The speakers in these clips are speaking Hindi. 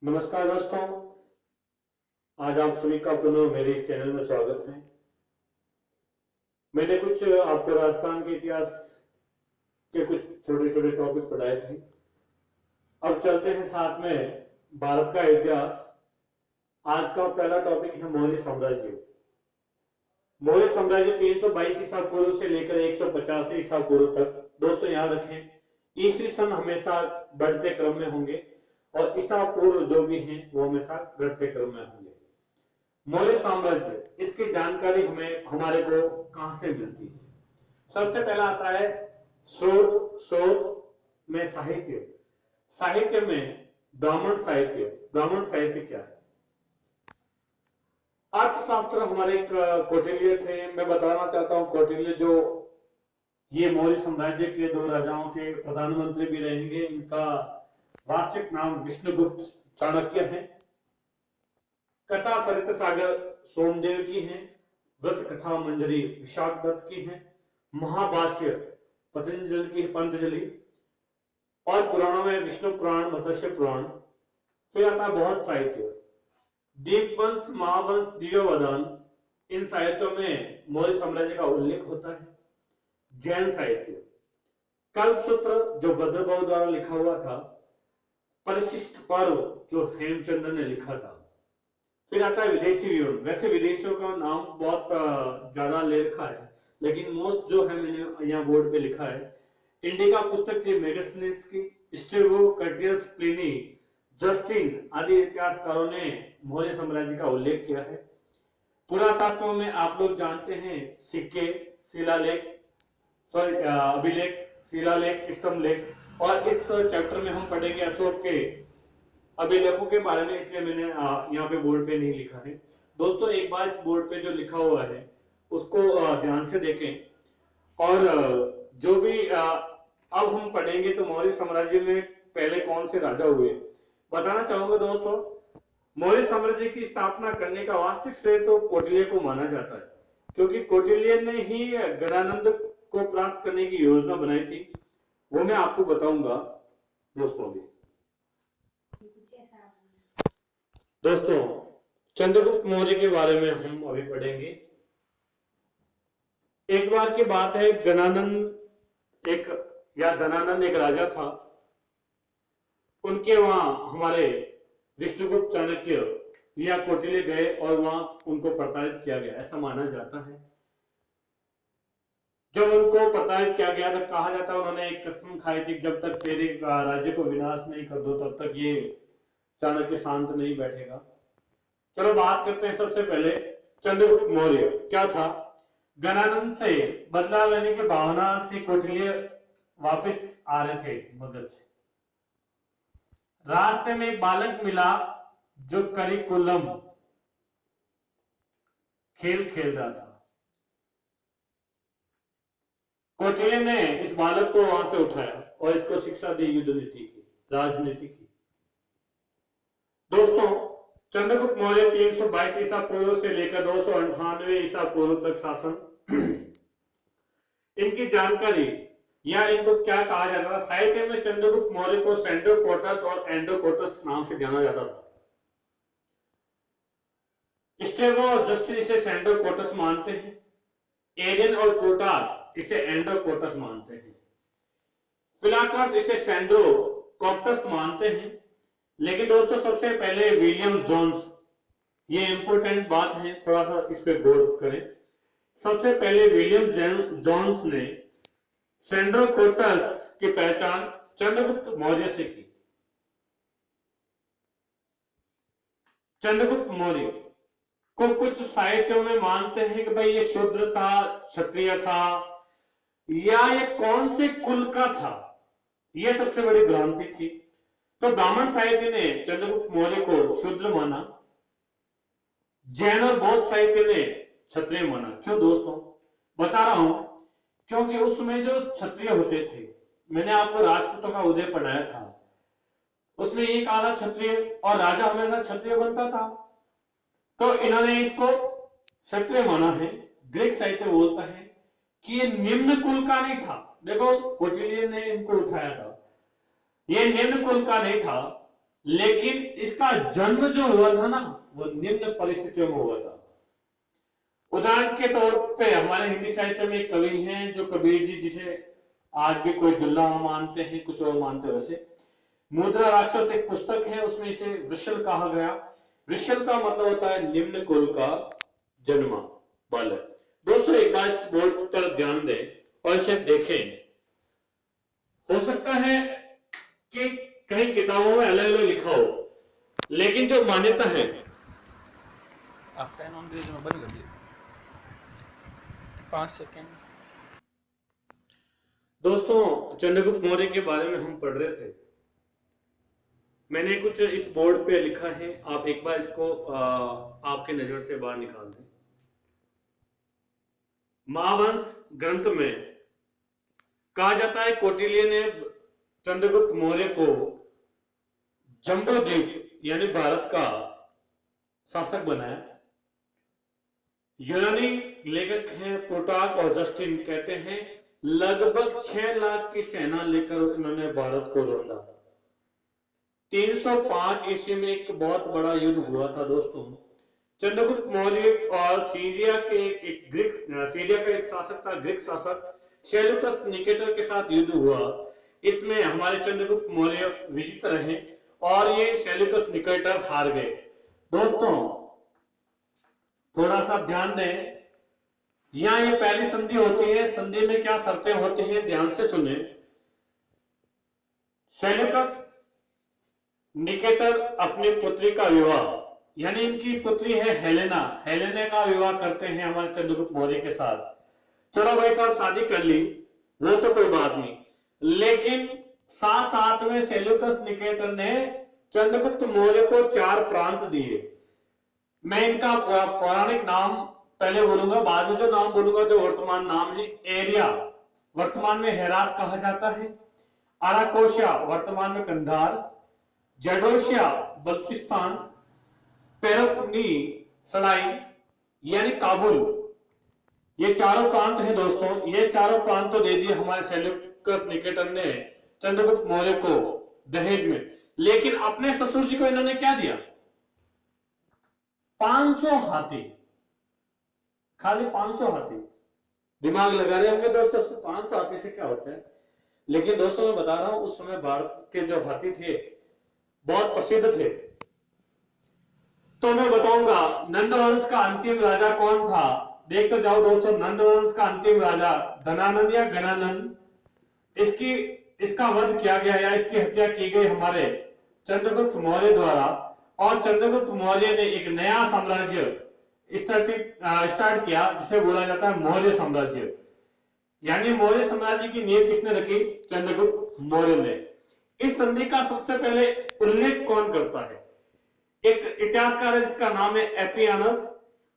नमस्कार दोस्तों, आज आप सभी का पुनः मेरे इस चैनल में स्वागत है। मैंने कुछ आपको राजस्थान के इतिहास के कुछ छोटे छोटे टॉपिक पढ़ाए थे। अब चलते हैं साथ में भारत का इतिहास। आज का पहला टॉपिक है मौर्य साम्राज्य। मौर्य साम्राज्य 322 ईसा पूर्व से लेकर 150 ईसा पूर्व तक। दोस्तों याद रखें, ईस्वी सन हमेशा बढ़ते क्रम में होंगे और ईसा पूर्व जो भी हैं वो हमेशा घटते क्रम में होंगे। मौर्य साम्राज्य, इसकी जानकारी हमें हमारे को कहां से मिलती है? सबसे पहला आता है स्रोत। स्रोत में साहित्य। साहित्य में ब्राह्मण साहित्य। ब्राह्मण साहित्य क्या है? अर्थशास्त्र हमारे कौटिल्य थे। मैं बताना चाहता हूं कौटिल्य जो ये मौर्य साम्राज्य के दो राजाओं के प्रधानमंत्री भी रहेंगे। इनका वास्तविक नाम विष्णुगुप्त चाणक्य है। कथा सरित सागर सोमदेव की है। व्रत कथा मंजरी विशाख दत्त की है। महाभाष्य पतंजलि और पुराणों में विष्णु पुराण, मत्स्य पुराण। फिर आता है बहुत साहित्य, दीपवंश, महावंश, दिव्यवदान। इन साहित्यों में मौर्य साम्राज्य का उल्लेख होता है। जैन साहित्य, कल्पसूत्र जो भद्रबाहु द्वारा लिखा हुआ था। परिशिष्ट पर्व जो हेमचंद्र ने लिखा था। फिर आता है विदेशी विवरण। वैसे विदेशियों का नाम बहुत ज्यादा ले रखा है, लेकिन मोस्ट जो है मैंने यहाँ बोर्ड पे लिखा है। इंडिका पुस्तक थी मेगास्थनीज की। स्ट्रैबो, कर्टियस, प्लिनी, जस्टिन आदि इतिहासकारों ने मौर्य साम्राज्य का उल्लेख किया है। पुरातत्व में आप लोग जानते हैं सिक्के, शिलालेख, अभिलेख, शिलालेख, स्तंभ लेख। और इस चैप्टर में हम पढ़ेंगे अशोक के अभिलेखों के बारे में, इसलिए मैंने यहाँ पे बोर्ड पे नहीं लिखा है। दोस्तों एक बार इस बोर्ड पे जो लिखा हुआ है उसको ध्यान से देखें। और जो भी अब हम पढ़ेंगे तो मौर्य साम्राज्य में पहले कौन से राजा हुए बताना चाहूंगा। दोस्तों मौर्य साम्राज्य की स्थापना करने का वास्तविक श्रेय तो कौटिल्य को माना जाता है, क्योंकि कौटिल्य ने ही गणानंद को परास्त करने की योजना बनाई थी। वो मैं आपको बताऊंगा दोस्तों भी। दोस्तों चंद्रगुप्त मौर्य के बारे में हम अभी पढ़ेंगे। एक बार की बात है, धनानंद एक राजा था। उनके वहां हमारे विष्णुगुप्त चाणक्य या कौटिल्य गए और वहां उनको प्रताड़ित किया गया, ऐसा माना जाता है। जब उनको प्रताड़ित किया गया तो कहा जाता है उन्होंने एक कसम खाई थी, जब तक तेरे राज्य को विनाश नहीं कर दो तब तक ये चाणक्य शांत नहीं बैठेगा। चलो बात करते हैं। सबसे पहले चंद्रगुप्त मौर्य क्या था? गणानंद से बदला लेने की भावना से कौटिल्य वापस आ रहे थे मगध से। रास्ते में एक बालक मिला जो करिकुलम खेल खेल रहा था। कौटिल्य ने इस बालक को वहां से उठाया और इसको शिक्षा दी युद्ध नीति की, राजनीति की। दोस्तों चंद्रगुप्त मौर्य 322 ईसा पूर्व से लेकर 298 ईसा पूर्व तक शासन। इनकी जानकारी या इनको क्या कहा जाता था? साहित्य में चंद्रगुप्त मौर्य को सेंड्रोकोटस और एंड्रोकोटस नाम से जाना जाता था। स्ट्रैबो और जस्टिन इसे सेंड्रोकोटस मानते हैं। एरियन और प्लूटार्क इसे एंड्रोकोटस मानते हैं। फिलाक्रस इसे सेंड्रोकोटस मानते हैं। लेकिन दोस्तों सबसे पहले विलियम जोन्स, ये इंपोर्टेंट बात है, थोड़ा सा इस पे गौर करें। सबसे पहले विलियम जोन्स ने सेंड्रोकोटस की पहचान चंद्रगुप्त मौर्य से की। चंद्रगुप्त मौर्य को कुछ साहित्यों में मानते हैं कि भाई ये शूद्र था, क्षत्रिय था, या ये कौन से कुल का था, ये सबसे बड़ी भ्रांति थी। तो ब्राह्मण साहित्य ने चंद्रगुप्त मौर्य को शूद्र माना। जैन और बौद्ध साहित्य ने क्षत्रिय माना। क्यों दोस्तों? बता रहा हूं, क्योंकि उसमें जो क्षत्रिय होते थे, मैंने आपको राजपूतों का उदय पढ़ाया था, उसमें ये कहा था क्षत्रिय, और राजा हमेशा क्षत्रिय बनता था, तो इन्होंने इसको क्षत्रिय माना है। ग्रीक साहित्य बोलता है कि ये निम्न कुल का नहीं था। देखो कौटिल्य ने इनको उठाया था, ये निम्न कुल का नहीं था, लेकिन इसका जन्म जो हुआ था ना वो निम्न परिस्थितियों में हुआ था। उदाहरण के तौर पे हमारे हिंदी साहित्य में एक कवि हैं जो कबीर जी, जिसे आज भी कोई जुल्ला मानते हैं, कुछ और मानते हैं। वैसे मुद्रा राक्षस एक पुस्तक है, उसमें इसे वृषल कहा गया। वृषल का मतलब होता है निम्न कुल का जन्मा बालक। दोस्तों एक बार इस बोर्ड पर ध्यान दें और इसे देखें। हो सकता है कि कई किताबों में अलग अलग लिखा हो, लेकिन जो मान्यता है, आप फैन ऑन दीजिए, मैं बंद कर दिया 5 सेकेंड। दोस्तों चंद्रगुप्त मौर्य के बारे में हम पढ़ रहे थे। मैंने कुछ इस बोर्ड पे लिखा है, आप एक बार इसको आपके नजर से बाहर निकाल दें। महावंश ग्रंथ में कहा जाता है कौटिल्य ने चंद्रगुप्त मौर्य को जम्बूद्वीप यानी भारत का शासक बनाया। यूनानी लेखक हैं प्लूटार्क और जस्टिन, कहते हैं लगभग 6 लाख की सेना लेकर उन्होंने भारत को रौंदा। 305 ईस्वी में एक बहुत बड़ा युद्ध हुआ था दोस्तों। चंद्रगुप्त मौर्य और सीरिया का एक शासक था, ग्रीक शासक सेल्यूकस निकेटर के साथ युद्ध हुआ। इसमें हमारे चंद्रगुप्त मौर्य विजित रहे और ये सेल्यूकस निकेटर हार गए। दोस्तों थोड़ा सा ध्यान दें, यहां ये पहली संधि होती है। संधि में क्या शर्तें होती हैं, ध्यान से सुने। सेल्यूकस निकेटर अपनी पुत्री का विवाह, यानी इनकी पुत्री है हेलेना, हेलेना का विवाह करते हैं हमारे चंद्रगुप्त मौर्य के साथ। चलो भाई साहब शादी कर ली, वो तो कोई बात नहीं, लेकिन साथ साथ में सेल्यूकस निकेटर ने चंद्रगुप्त मौर्य को 4 प्रांत दिए। मैं इनका पौराणिक नाम पहले बोलूंगा, बाद में जो नाम बोलूंगा जो वर्तमान नाम है। एरिया वर्तमान में हेरात कहा जाता है, अराकोशिया वर्तमान में कंधार, जडोशिया बलूचिस्तान, पेरोपनी सड़ाई यानी काबुल, ये चारों प्रांत हैं दोस्तों। ये चारों प्रांत तो दे दिए हमारे सेल्यूकस निकेटर ने चंद्रगुप्त मौर्य को दहेज में, लेकिन अपने ससुर जी को इन्होंने क्या दिया, 500 हाथी, खाली 500 हाथी। दिमाग लगा रहे होंगे दोस्तों, 500 हाथी से क्या होता है, लेकिन दोस्तों मैं बता रहा हूं उस समय भारत के जो हाथी थे बहुत प्रसिद्ध थे। तो मैं बताऊंगा नंदवंश का अंतिम राजा कौन था। देख तो जाओ दोस्तों, नंदवंश का अंतिम राजा धनानंद या गणानंद, इसका वध किया गया या इसकी हत्या की गई हमारे चंद्रगुप्त मौर्य द्वारा। और चंद्रगुप्त मौर्य ने एक नया साम्राज्य स्टार्ट किया जिसे बोला जाता है मौर्य साम्राज्य। यानी मौर्य साम्राज्य की नींव किसने रखी, चंद्रगुप्त मौर्य ने। इस संधि का सबसे पहले उल्लेख कौन करता है, एक इतिहासकार है जिसका नाम है एपियानस।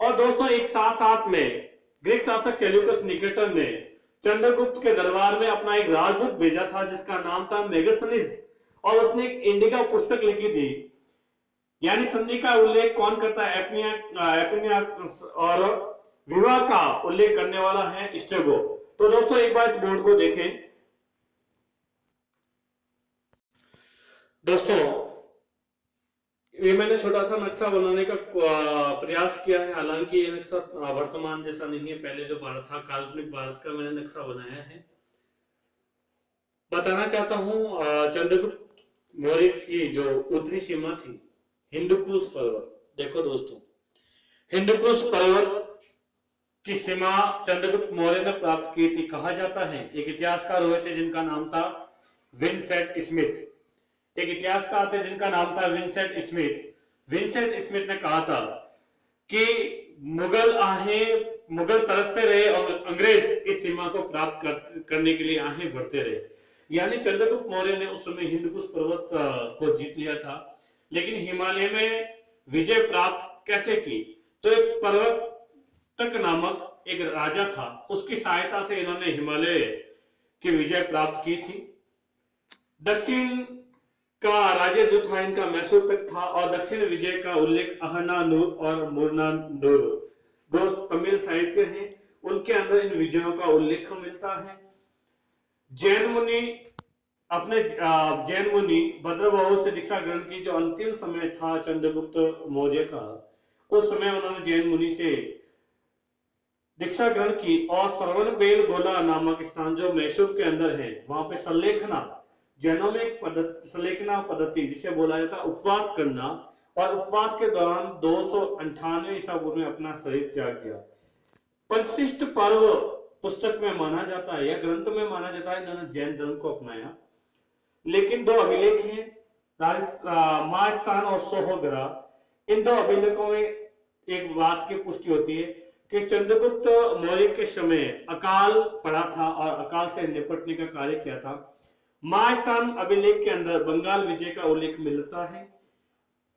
और दोस्तों एक साथ साथ में ग्रीक शासक सेल्यूकस निकेटर ने चंद्रगुप्त के दरबार में अपना एक राजदूत भेजा था जिसका नाम था मेगास्थनीज, और उसने एक इंडिका पुस्तक लिखी थी। यानी संधि का उल्लेख कौन करता है, एपियानस, और विवाह का उल्लेख करने वाला है स्ट्रेगो। तो दोस्तों एक बार इस बोर्ड को देखें। दोस्तों ये मैंने छोटा सा नक्शा बनाने का प्रयास किया है, हालांकि ये नक्शा वर्तमान जैसा नहीं है, पहले जो भारत था काल्पनिक भारत का मैंने नक्शा बनाया है। बताना चाहता हूं चंद्रगुप्त मौर्य की जो उत्तरी सीमा थी हिंदुकुश पर्वत। देखो दोस्तों हिंदुकुश पर्वत की सीमा चंद्रगुप्त मौर्य ने प्राप्त की थी। कहा जाता है एक इतिहासकार हुए थे जिनका नाम था विंसेंट स्मिथ, एक इतिहासकार थे जिनका नाम था विंसेंट स्मिथ। विंसेंट स्मिथ ने कहा था कि मुगल तरसते रहे और अंग्रेज इस सीमा को प्राप्त करने के लिए आहें भरते रहे। यानी चंद्रगुप्त मौर्य ने उस समय हिंदुकुश पर्वत को जीत लिया था, लेकिन हिमालय में विजय प्राप्त कैसे की, तो एक पर्वतक नामक एक राजा था, उसकी सहायता से इन्होंने हिमालय की विजय प्राप्त की थी। दक्षिण का राज्य जो था इनका मैसूर तक था, और दक्षिण विजय का उल्लेख अहनानूर और मुरनानूर दो तमिल साहित्य हैं, उनके अंदर इन विजयों का उल्लेख मिलता है। जैन मुनि अपने जैन मुनि भद्रबाहु से दीक्षा ग्रहण की। जो अंतिम समय था चंद्रगुप्त मौर्य का, उस समय उन्होंने जैन मुनि से दीक्षा ग्रहण की और श्रवणबेल गोला नामक स्थान जो मैसूर के अंदर है, वहां पे सल्लेखना, जैनों में एक पद्धति, सल्लेखना पद्धति जिसे बोला जाता है उपवास करना, और उपवास के दौरान 298 ईसा पूर्व में अपना शरीर त्याग दिया। परिशिष्ट पर्व पुस्तक में माना जाता है या ग्रंथ में माना जाता है इन्होंने जैन धर्म को अपनाया। लेकिन दो अभिलेख हैं, मास्थान और सोहग्रह। इन दो अभिलेखों में एक बात की पुष्टि होती है कि चंद्रगुप्त मौर्य के समय अकाल पड़ा था और अकाल से निपटने का कार्य किया था। मास्थान अभिलेख के अंदर बंगाल विजय का उल्लेख मिलता है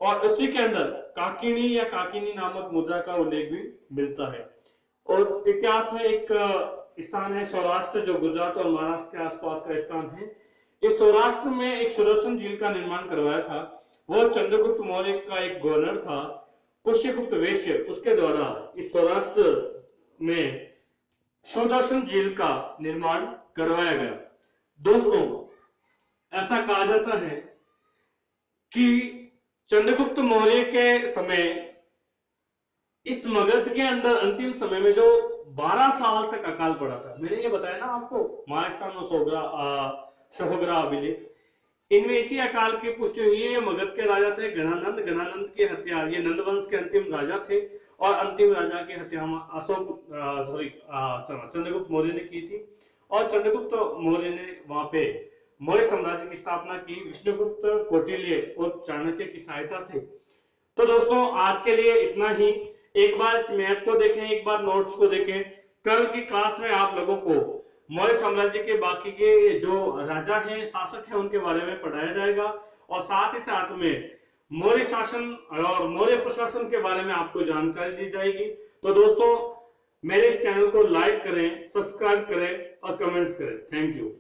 और उसी के अंदर काकिनी या काकिनी नामक मुद्रा का उल्लेख भी मिलता है। और इतिहास में एक स्थान है सौराष्ट्र, जो गुजरात और महाराष्ट्र के आसपास का स्थान है। इस सौराष्ट्र में एक सुदर्शन झील का निर्माण करवाया था। वो चंद्रगुप्त मौर्य का एक गवर्नर था पुष्यगुप्त वैश्य, उसके द्वारा इस सौराष्ट्र में सुदर्शन झील का निर्माण करवाया गया। दोस्तों, ऐसा कहा जाता है कि चंद्रगुप्त मौर्य के समय इस मगध के अंदर अंतिम समय में जो 12 साल तक अकाल पड़ा था, मैंने ये बताया ना आपको, मास्थान और सोहग्रह अभिलेख, इनमें इसी अकाल की पुष्टि हुई है। ये मगध के राजा थे घनानंद, घनानंद की हत्या, ये नंद वंश के अंतिम राजा थे और अंतिम राजा की हत्या चंद्रगुप्त मौर्य ने की थी। और चंद्रगुप्त मौर्य ने वहां पे मौर्य साम्राज्य की स्थापना की विष्णुगुप्त, कौटिल्य और चाणक्य की सहायता से। तो दोस्तों, आज के लिए इतना ही। एक बार इस मैप को देखें, एक बार नोट्स को देखें। कल की क्लास में आप लोगों को मौर्य साम्राज्य के बाकी के जो राजा हैं, शासक हैं, उनके बारे में पढ़ाया जाएगा और साथ ही साथ में मौर्य शासन और मौर्य प्रशासन के बारे में आपको जानकारी दी जाएगी। तो दोस्तों, मेरे इस चैनल को लाइक करें, सब्सक्राइब करें और कमेंट्स करें। Thank you.